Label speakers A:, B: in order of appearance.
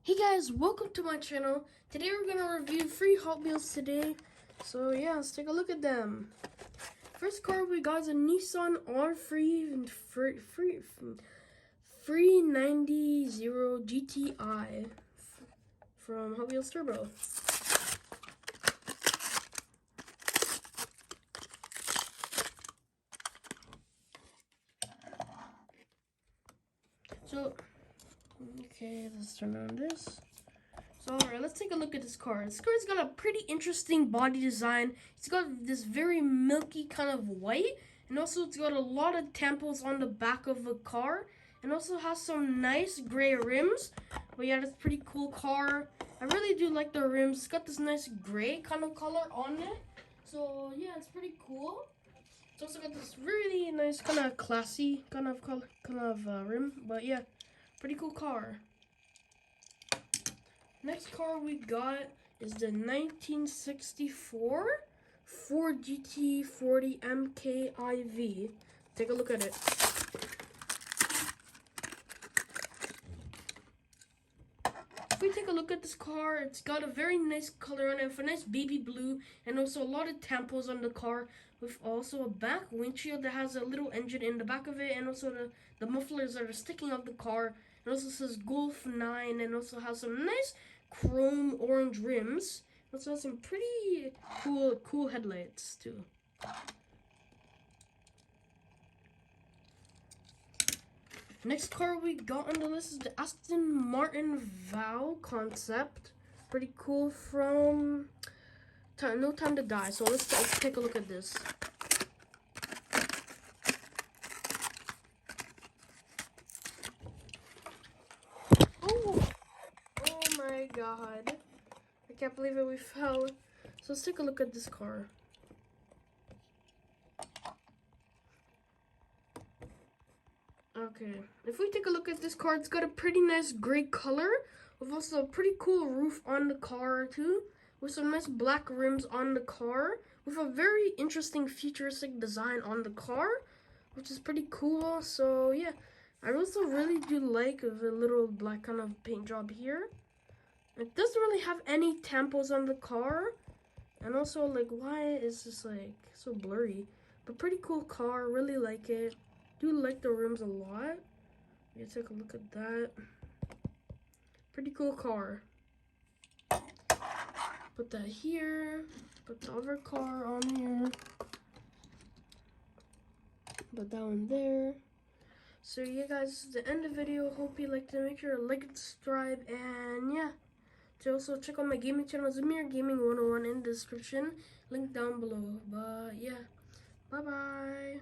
A: Hey guys, welcome to my channel. Today we're gonna review 3 Hot Wheels today. So yeah, let's take a look at them. First car we got is a Nissan R390 Gti from Hot Wheels Turbo. So, okay, let's turn on this. So, alright, let's take a look at this car. This car's got a pretty interesting body design. It's got this very milky kind of white, and also it's got a lot of temples on the back of the car, and also has some nice gray rims. But yeah, that's a pretty cool car. I really do like the rims. It's got this nice gray kind of color on it. So yeah, it's pretty cool. It's also got this really nice kind of classy kind of color, rim. But yeah, pretty cool car. Next car we got is the 1964 Ford Gt40 Mk.Iv. Take a look at it. If we take a look at this car, it's got a very nice color on it, with a nice baby blue, and also a lot of temples on the car, with also a back windshield that has a little engine in the back of it, and also the mufflers that are sticking out the car. It also says Golf 9, and also has some nice chrome orange rims. It also has some pretty cool headlights too. Next car we got on the list is the Aston Martin Val concept. Pretty cool from No Time to Die. So let's take a look at this. Oh my god. I can't believe it, we fell. So let's take a look at this car. Okay, if we take a look at this car, it's got a pretty nice gray color, with also a pretty cool roof on the car too, with some nice black rims on the car, with a very interesting futuristic design on the car, which is pretty cool. So yeah, I also really do like the little black kind of paint job here. It doesn't really have any temples on the car, and also like, why is this like so blurry? But pretty cool car, really like it. Do like the rims a lot. You take a look at that. Pretty cool car. Put that here. Put the other car on here. Put that one there. So yeah guys, this is the end of the video. Hope you liked it. Make sure to like and subscribe, and yeah. To also check out my gaming channel, Zamir Gaming 101, in the description. Link down below. But yeah. Bye bye.